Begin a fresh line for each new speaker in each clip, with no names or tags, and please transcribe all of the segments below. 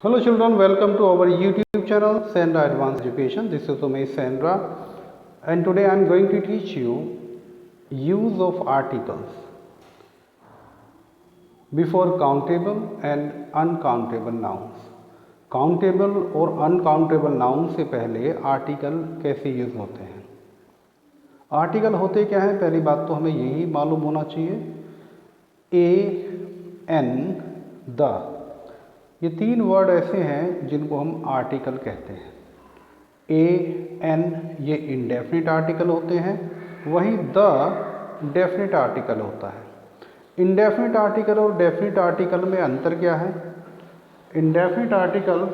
Hello children, welcome to our YouTube channel Sandra Advanced Education. This is Umesh Sandra and today I am going to teach you use of articles before countable and uncountable nouns. Countable और uncountable noun से पहले article कैसे use होते हैं। Article होते क्या हैं, पहली बात तो हमें यही मालूम होना चाहिए। ए एन द, ये तीन वर्ड ऐसे हैं जिनको हम आर्टिकल कहते हैं। ए एन ये इंडेफिनिट आर्टिकल होते हैं, वहीं द डेफिनिट आर्टिकल होता है। इंडेफिनिट आर्टिकल और डेफिनिट आर्टिकल में अंतर क्या है? इंडेफिनिट आर्टिकल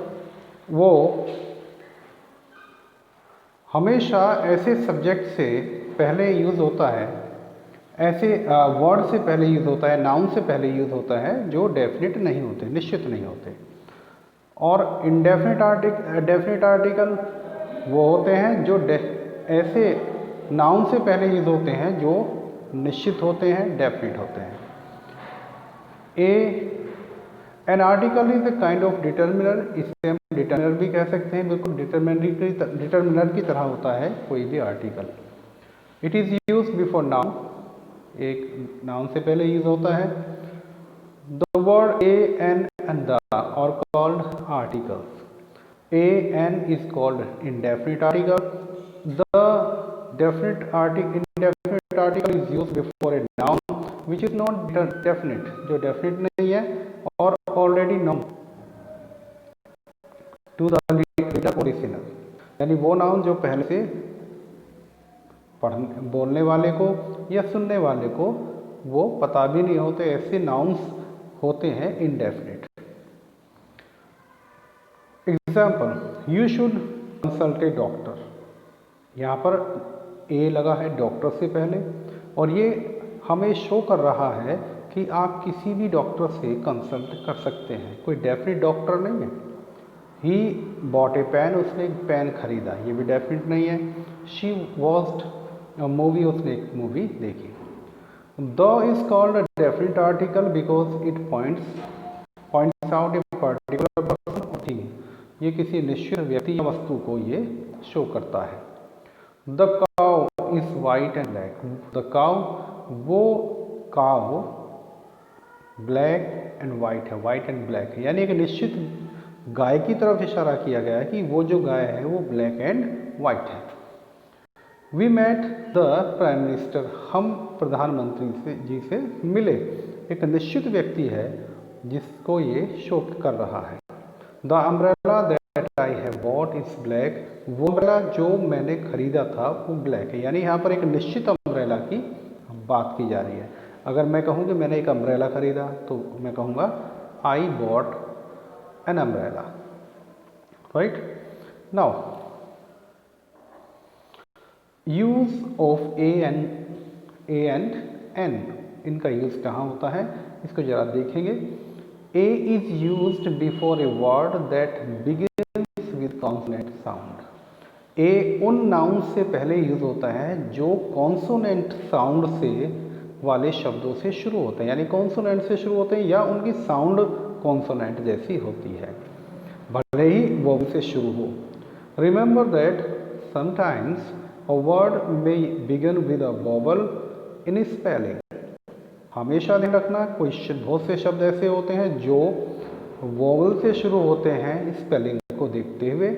वो हमेशा ऐसे सब्जेक्ट से पहले यूज़ होता है, ऐसे वर्ड से पहले यूज़ होता है, नाउन से पहले यूज़ होता है जो डेफिनिट नहीं होते, निश्चित नहीं होते। और डेफिनिट आर्टिकल वो होते हैं जो ऐसे नाउन से पहले यूज़ होते हैं जो निश्चित होते हैं, डेफिनिट होते हैं। An article is a kind of determiner, इसे हम डिटर्मिनर भी कह सकते हैं, बिल्कुल डिटर्मिनर की तरह होता है कोई भी article. It is use before noun, एक नाउन से पहले यूज होता है। The word a an and the are called articles. A an is called indefinite article. The indefinite article is used before a noun which is not definite, जो definite नहीं है और already known to the reader original, यानी वो noun जो पहले से बोलने वाले को या सुनने वाले को वो पता भी नहीं होते, ऐसे नाउन्स होते हैं indefinite. Example, you should consult A doctor. यहाँ पर ए लगा है डॉक्टर से पहले और ये हमें शो कर रहा है कि आप किसी भी डॉक्टर से कंसल्ट कर सकते हैं, कोई डेफिनिट डॉक्टर नहीं है। ही बॉट ए पेन, उसने एक पेन खरीदा, ये भी डेफिनिट नहीं है। शी वॉच्ड मूवी, उसने एक मूवी देखी। The is called a definite article because it points out A particular person और थिंग, ये किसी निश्चित व्यक्ति या वस्तु को ये शो करता है। The cow is white and black, the cow, वो काउ ब्लैक एंड वाइट है, वाइट एंड ब्लैक है, यानी एक निश्चित गाय की तरफ इशारा किया गया है कि वो जो गाय है वो ब्लैक एंड वाइट है। We met the prime minister, हम प्रधानमंत्री जी से मिले, एक निश्चित व्यक्ति है जिसको ये शो कर रहा है। The umbrella that I have bought is black, वो अम्ब्रेला जो मैंने खरीदा था वो ब्लैक है, यानी यहाँ पर एक निश्चित अम्ब्रेला की बात की जा रही है। अगर मैं कहूँ कि मैंने एक अम्ब्रेला खरीदा तो मैं कहूँगा I bought an umbrella, right. Now use of a and an, इनका यूज कहाँ होता है इसको जरा देखेंगे। A is used before a word that begins with consonant sound. A उन नाउन से पहले यूज होता है जो कॉन्सोनेंट साउंड से वाले शब्दों से शुरू होते हैं, यानी कॉन्सोनेंट से शुरू होते हैं या उनकी साउंड कॉन्सोनेंट जैसी होती है, भले ही वोवल से शुरू हो। Remember that sometimes a word may begin with a vowel in spelling, हमेशा ध्यान रखना कोई बहुत से शब्द ऐसे होते हैं जो वोवल से शुरू होते हैं स्पेलिंग को देखते हुए,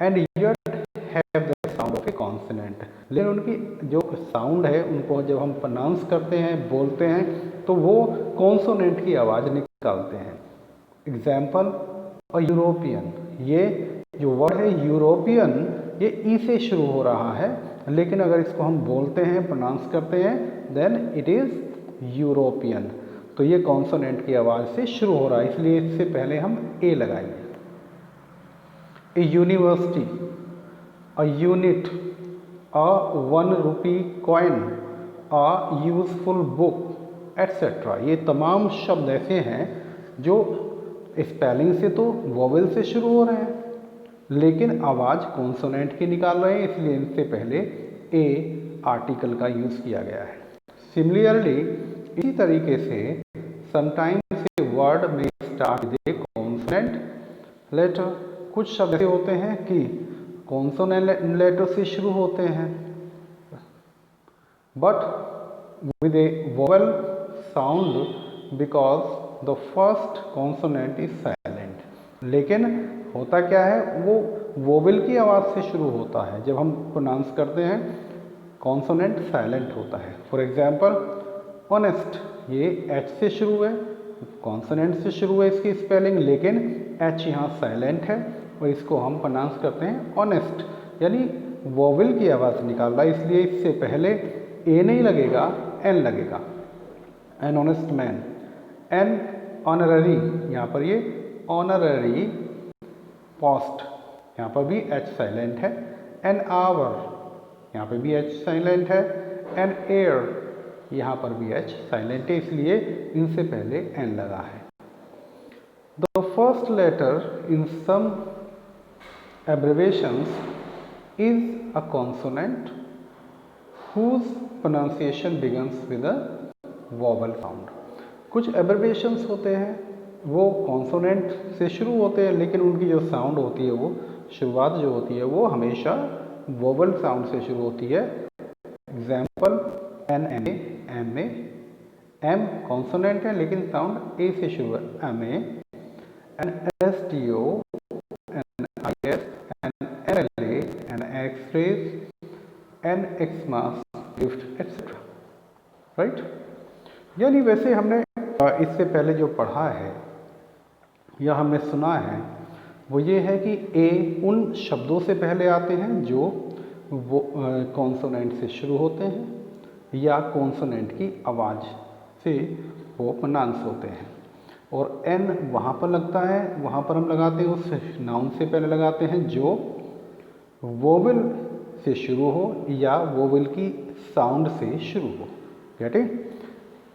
and yet have the sound of A consonant, लेकिन उनकी जो साउंड है उनको जब हम प्रोनाउंस करते हैं, बोलते हैं, तो वो कॉन्सोनेंट की आवाज़ निकालते हैं। एग्जाम्पल, अ यूरोपियन, ये जो वर्ड है यूरोपियन ये ई से शुरू हो रहा है, लेकिन अगर इसको हम बोलते हैं, प्रोनाउंस करते हैं, देन इट इज़ यूरोपियन, तो ये कॉन्सोनेंट की आवाज़ से शुरू हो रहा है, इसलिए इससे पहले हम ए लगाएंगे। A university, a unit, a 1 rupee coin, a useful book etcetera, ये तमाम शब्द ऐसे हैं जो स्पेलिंग से तो वोवेल से शुरू हो रहे हैं लेकिन आवाज़ कॉन्सोनेंट की निकाल रहे हैं, इसलिए इनसे पहले ए आर्टिकल का यूज़ किया गया है। सिमिलरली इसी तरीके से sometimes a word may start with a consonant letter. कुछ शब्द ऐसे होते हैं कि कॉन्सोनेंट लेटर से शुरू होते हैं but with a vowel sound because the first consonant is silent। लेकिन होता क्या है, वो वोवेल की आवाज़ से शुरू होता है। जब हम प्रोनाउंस करते हैं कॉन्सोनेंट साइलेंट होता है। फॉर एग्जाम्पल ऑनेस्ट, ये एच से शुरू है, कॉन्सोनेंट से शुरू है इसकी स्पेलिंग, लेकिन एच यहाँ साइलेंट है और इसको हम प्रोनाउंस करते हैं ऑनेस्ट, यानी वोवेल की आवाज़ निकाल रहा है, इसलिए इससे पहले ए नहीं लगेगा, एन लगेगा। An honest man, an honorary, यहाँ पर ये ऑनररी पोस्ट, यहाँ पर भी एच साइलेंट है। एन आवर, यहाँ पर भी एच साइलेंट है। एन एयर, यहाँ पर भी एच साइलेंट है, इसलिए इनसे पहले एन लगा है। The first letter in some abbreviations is a consonant whose pronunciation begins with a vowel sound। कुछ abbreviations होते हैं वो कॉन्सोनेंट से शुरू होते हैं, लेकिन उनकी जो साउंड होती है, वो शुरुआत जो होती है वो हमेशा वोवल साउंड से शुरू होती है। Example an A, M A, M consonant है लेकिन साउंड ए से शुरू है, M A. An S T O, an I S, an N L A, an express, an Xmas, gift etcetera. Right, यानी वैसे हमने इससे पहले जो पढ़ा है या हमने सुना है वो ये है कि ए उन शब्दों से पहले आते हैं जो वो कॉन्सोनेंट से शुरू होते हैं या कॉन्सोनेंट की आवाज़ से वो प्रोनाउंस होते हैं, और एन वहाँ पर लगता है, वहाँ पर हम लगाते हैं उस नाउन से पहले लगाते हैं जो वोवेल से शुरू हो या वोवेल की साउंड से शुरू हो। Get it?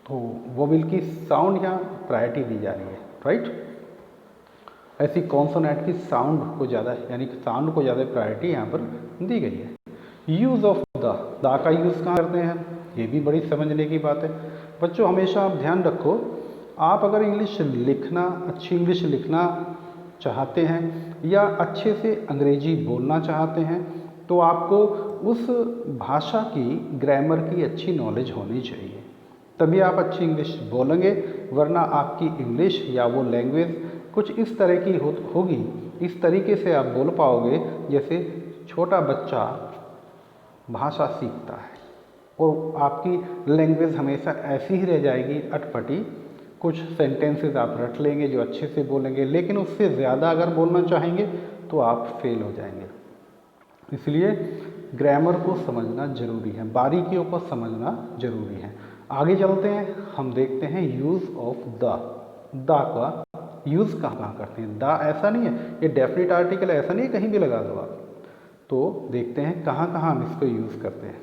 तो वोवेल की साउंड यहाँ प्रायोरिटी दी जा रही है। राइट, ऐसी कॉन्सोनेंट की साउंड को ज़्यादा, यानी कि साउंड को ज़्यादा प्रायोरिटी यहाँ पर दी गई है। यूज़ ऑफ द का यूज़ कहाँ करते हैं, ये भी बड़ी समझने की बात है। बच्चों हमेशा आप ध्यान रखो, आप अगर इंग्लिश लिखना, अच्छी इंग्लिश लिखना चाहते हैं या अच्छे से अंग्रेजी बोलना चाहते हैं तो आपको उस भाषा की ग्रामर की अच्छी नॉलेज होनी चाहिए, तभी आप अच्छी इंग्लिश बोलेंगे, वरना आपकी इंग्लिश या वो लैंग्वेज कुछ इस तरह की होगी, इस तरीके से आप बोल पाओगे जैसे छोटा बच्चा भाषा सीखता है, और आपकी लैंग्वेज हमेशा ऐसी ही रह जाएगी अटपटी। कुछ सेंटेंसेस आप रट लेंगे जो अच्छे से बोलेंगे, लेकिन उससे ज़्यादा अगर बोलना चाहेंगे तो आप फेल हो जाएंगे। इसलिए ग्रामर को समझना ज़रूरी है, बारीकियों को समझना ज़रूरी है। आगे चलते हैं, हम देखते हैं यूज़ ऑफ द का यूज़ कहाँ करते हैं। द ऐसा नहीं है, ये डेफिनेट आर्टिकल ऐसा नहीं है कहीं भी लगा दो आप। तो देखते हैं कहाँ कहाँ हम इसको यूज़ करते हैं।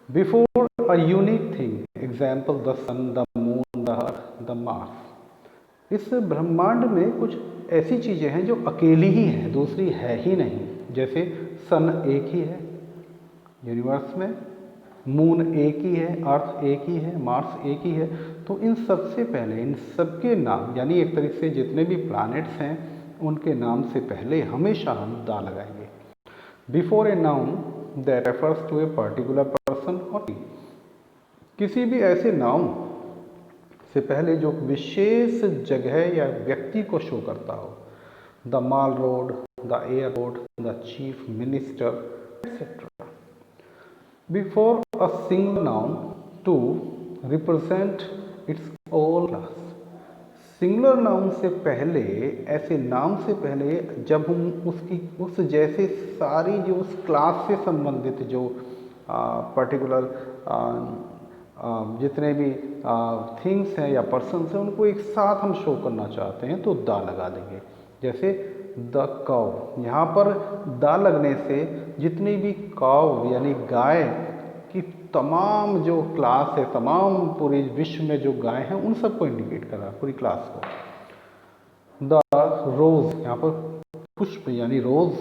Before a unique thing, example the sun, the moon, the earth, the Mars. इस ब्रह्मांड में कुछ ऐसी चीज़ें हैं जो अकेली ही हैं, दूसरी है ही नहीं। जैसे सन एक ही है यूनिवर्स में, मून एक ही है, अर्थ एक ही है, मार्स एक ही है। तो इन सबसे पहले इन सबके नाम, यानी एक तरीके से जितने भी प्लैनेट्स हैं उनके नाम से पहले हमेशा हम दा लगाएंगे। Before a noun that refers to a particular person और किसी भी ऐसे नाउन से पहले जो विशेष जगह या व्यक्ति को शो करता हो। The mall road, the airport, the chief minister etcetera. Before a single noun to represent its whole class। Singular noun से पहले, ऐसे नाम से पहले जब हम उसकी उस जैसे सारी जो उस क्लास से संबंधित जो पर्टिकुलर जितने भी थिंग्स हैं या पर्सन्स हैं उनको एक साथ हम शो करना चाहते हैं तो दा लगा देंगे। जैसे द काउ, यहाँ पर दा लगने से जितनी भी काउ यानी गाय की तमाम जो क्लास है, तमाम पूरे विश्व में जो गाय हैं उन सबको इंडिकेट कर रहा है, पूरी क्लास को। द रोज, यहाँ पर पुष्प यानी रोज,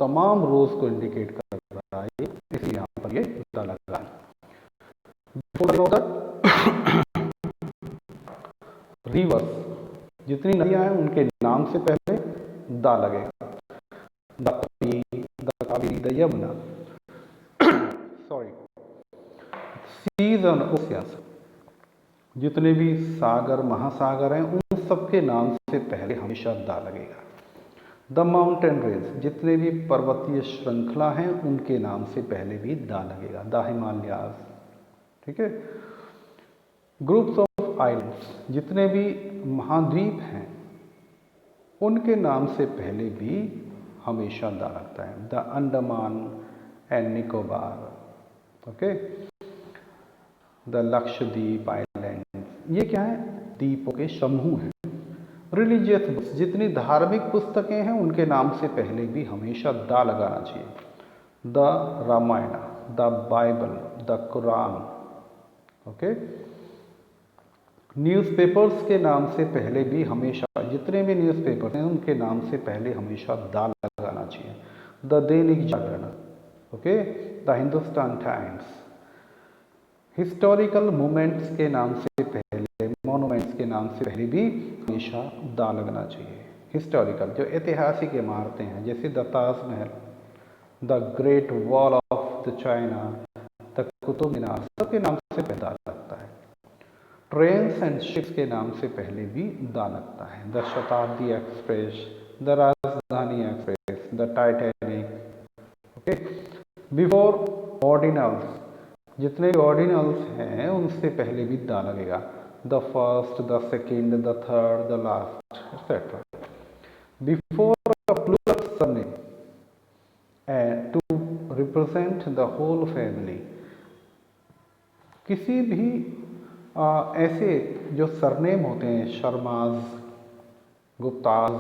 तमाम रोज को इंडिकेट कर रहा है, इसलिए यहाँ पर ये दा लगा। रिवर्स, जितनी नदियाँ हैं उनके नाम से पहले दा लगेगा। The Tapi, the Kaveri, the Yamuna, sorry, seas and oceans, जितने भी सागर महासागर हैं उन सबके नाम से पहले हमेशा दा लगेगा। द माउंटेन रेंज, जितने भी पर्वतीय श्रृंखला हैं उनके नाम से पहले भी दा लगेगा। द हिमालयाज, ठीक है। ग्रुप्स ऑफ आइलैंड्स, जितने भी महाद्वीप हैं उनके नाम से पहले भी हमेशा दा लगता है। The Andaman and Nicobar, okay. The Lakshadweep island, ये क्या है? द्वीपों के समूह हैं। रिलीजियस बुक्स, जितनी धार्मिक पुस्तकें हैं उनके नाम से पहले भी हमेशा दा लगाना चाहिए। The Ramayan, the Bible, the Quran, okay. Newspapers के नाम से पहले भी हमेशा, जितने भी न्यूज़पेपर्स हैं उनके नाम से पहले हमेशा दा लगाना चाहिए। The Dainik Jagran, okay. The Hindustan Times. Historical moments के नाम से पहले, मॉन्यूमेंट्स के नाम से पहले भी हमेशा दा लगना चाहिए। हिस्टोरिकल, जो ऐतिहासिक इमारतें हैं जैसे the Taj Mahal, the great wall of the China, the Qutub Minar, सबके नाम से पहले दा लगता है। ट्रेन्स एंड शिप्स के नाम से पहले भी दा लगता है। The Shatabdi Express, the Rajdhani Express, the Titanic, okay. Before ordinals, जितने ऑर्डिनल्स हैं उनसे पहले भी दा लगेगा। The first, the second, the third, the last, etcetera. Before a plural surname to represent the whole family, किसी भी ऐसे जो सरनेम होते हैं, शर्माज, गुप्ताज,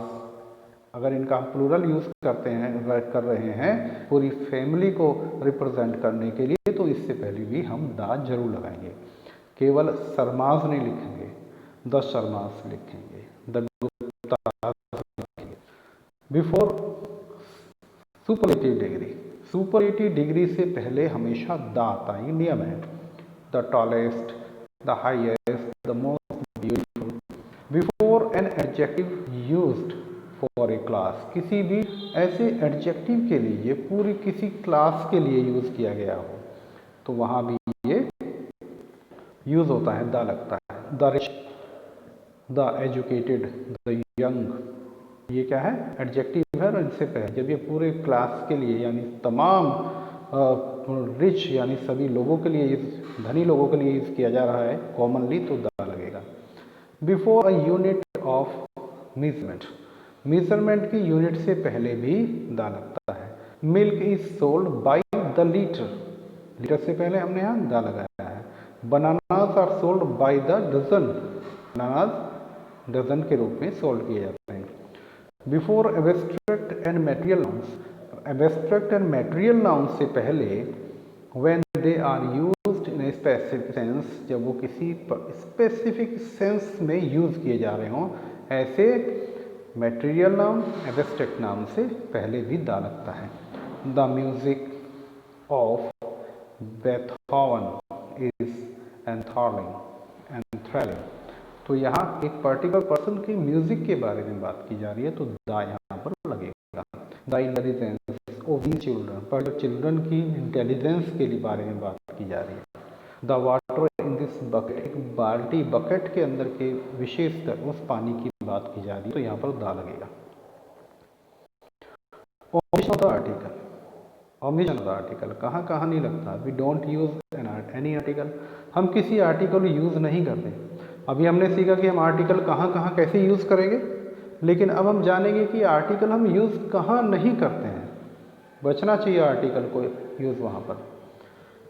अगर इनका हम प्लूरल यूज़ करते हैं, कर रहे हैं पूरी फैमिली को रिप्रेजेंट करने के लिए, तो इससे पहले भी हम दा जरूर लगाएंगे। केवल शर्माज नहीं लिखेंगे, द शर्माज लिखेंगे, द गुप्ताज लिखेंगे। Before superlative degree, superlative degree से पहले हमेशा दा आता है, ये नियम है। The tallest, the highest, the most beautiful. Before an adjective used for a class, किसी भी ऐसे एडजेक्टिव के लिए, पूरी किसी क्लास के लिए यूज़ किया गया हो तो वहाँ भी ये यूज़ होता है, दा लगता है। The rich, the educated, the young, ये क्या है? एडजेक्टिव है। और इनसे पहले जब ये पूरे क्लास के लिए यानी तमाम रिच यानी सभी लोगों के लिए, धनी लोगों के लिए यूज़ किया जा रहा है कॉमनली, तो दा लगेगा। Before a unit of measurement, measurement की यूनिट से पहले भी दा लगता है। Milk is sold by the litre, litre से पहले हमने यहाँ दा लगाया है। Bananas are sold by the dozen, bananas dozen के रूप में सोल्ड किए जाते हैं। Before abstract and material nouns, abstract and material noun से पहले when they are used in a specific sense, जब वो किसी स्पेसिफिक सेंस में यूज किए जा रहे हों, ऐसे मटेरियल नाउन, एब्स्ट्रैक्ट नाउन से पहले भी दा लगता है। The music of Beethoven is एंथ्रलिंग, तो यहाँ एक पर्टिकुलर पर्सन की म्यूजिक के बारे में बात की जा रही है, तो दा यहाँ पर लगेगा। The intelligence of these children, पर चिल्ड्रन की इंटेलिजेंस के लिए बारे में बात की जा रही है। The water in this bucket, एक बाल्टी बकेट के अंदर के विशेषतर उस पानी की बात की जा रही है, तो यहाँ पर दा लगेगा। Omission of the article, omission of the article कहाँ कहाँ नहीं लगता? We don't use any article, हम किसी आर्टिकल यूज़ नहीं करते। अभी हमने सीखा कि हम आर्टिकल कहाँ कहाँ कैसे यूज़ करेंगे, लेकिन अब हम जानेंगे कि आर्टिकल हम यूज़ कहाँ नहीं करते हैं। बचना चाहिए आर्टिकल को यूज़ वहाँ पर।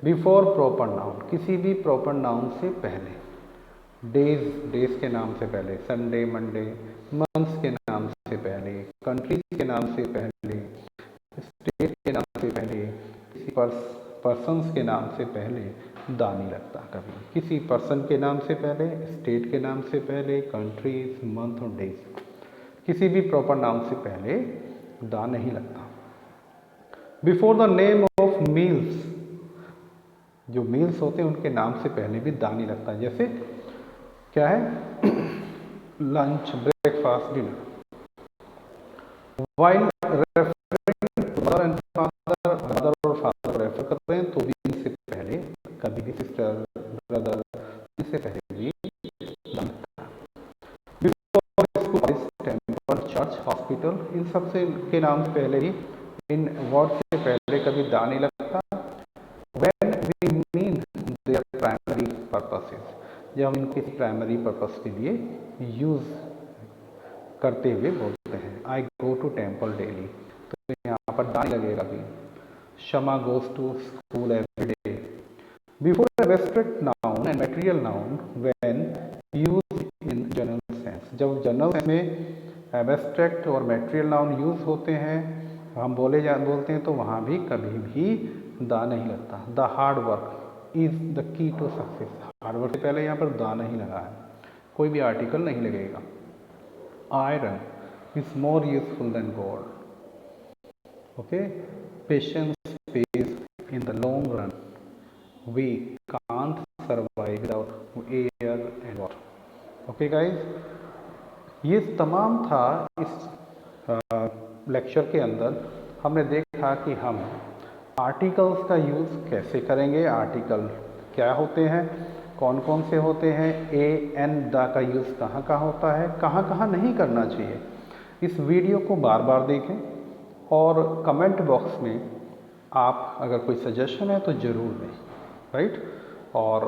बिफोर प्रॉपर नाउन, किसी भी प्रॉपर नाउन से पहले। डेज, डेज के नाम से पहले। संडे, मंडे, मंथ्स के नाम से पहले, कंट्रीज के नाम से पहले, स्टेट के नाम से पहले, किसी पर्सन्स के नाम से पहले दा नहीं लगता कभी। किसी पर्सन के नाम से पहले, स्टेट के नाम से पहले, कंट्रीज, मंथ और डेज, किसी भी प्रॉपर नाउन से पहले दा नहीं लगता। Before the name of meals, जो मील्स होते हैं उनके नाम से पहले भी दा नहीं लगता। जैसे क्या है? Lunch, breakfast, dinner. While referring mother and father, mother और फादर को रेफर कर रहे हैं तो भी इनसे पहले कभी भी सिस्टर ब्रदर इससे पहले भी टेम्पल चर्च हॉस्पिटल इन सबसे के नाम से पहले ही इन वर्ड से पहले कभी दा नहीं लगता। When we mean their primary purposes, जब हम इनके प्राइमरी पर्पस के लिए यूज करते हुए बोलते हैं। I go to temple daily, तो यहाँ पर दा लगेगा भी। Shama goes to school every day. Before abstract noun and material noun when use in general sense, जब जनरल सेंस में एब्स्ट्रैक्ट और मटेरियल नाउन यूज होते हैं, हम बोलते हैं तो वहाँ भी कभी भी दा नहीं लगता। The hard work is the key to success, hard work से पहले यहाँ पर दा नहीं लगा है, कोई भी आर्टिकल नहीं लगेगा। Iron is more useful than gold. Okay, patience pays in the long run, we can't survive without air and water. Okay guys, ये तमाम था इस लेक्चर के अंदर। हमने देखा कि हम आर्टिकल्स का यूज़ कैसे करेंगे, आर्टिकल क्या होते हैं, कौन कौन से होते हैं, ए एन द का यूज़ कहाँ कहाँ होता है, कहाँ कहाँ नहीं करना चाहिए। इस वीडियो को बार बार देखें और कमेंट बॉक्स में आप अगर कोई सजेशन है तो ज़रूर दें, राइट। और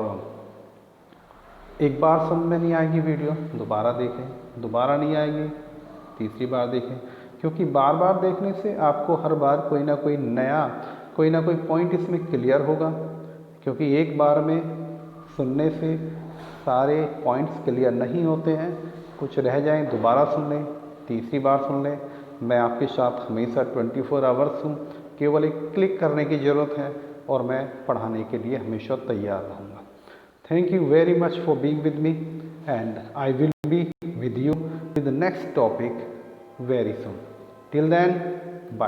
एक बार समझ में नहीं आएगी वीडियो, दोबारा देखें, दोबारा नहीं आएगी तीसरी बार देखें, क्योंकि बार बार देखने से आपको हर बार कोई ना कोई नया, कोई ना कोई पॉइंट इसमें क्लियर होगा। क्योंकि एक बार में सुनने से सारे पॉइंट्स क्लियर नहीं होते हैं, कुछ रह जाएं, दोबारा सुन लें, तीसरी बार सुन लें। मैं आपके साथ हमेशा 24 आवर्स हूँ, केवल एक क्लिक करने की ज़रूरत है और मैं पढ़ाने के लिए हमेशा तैयार रहूँगा। Thank you very much for being with me, and I will be with you with the next topic very soon. Till then, bye.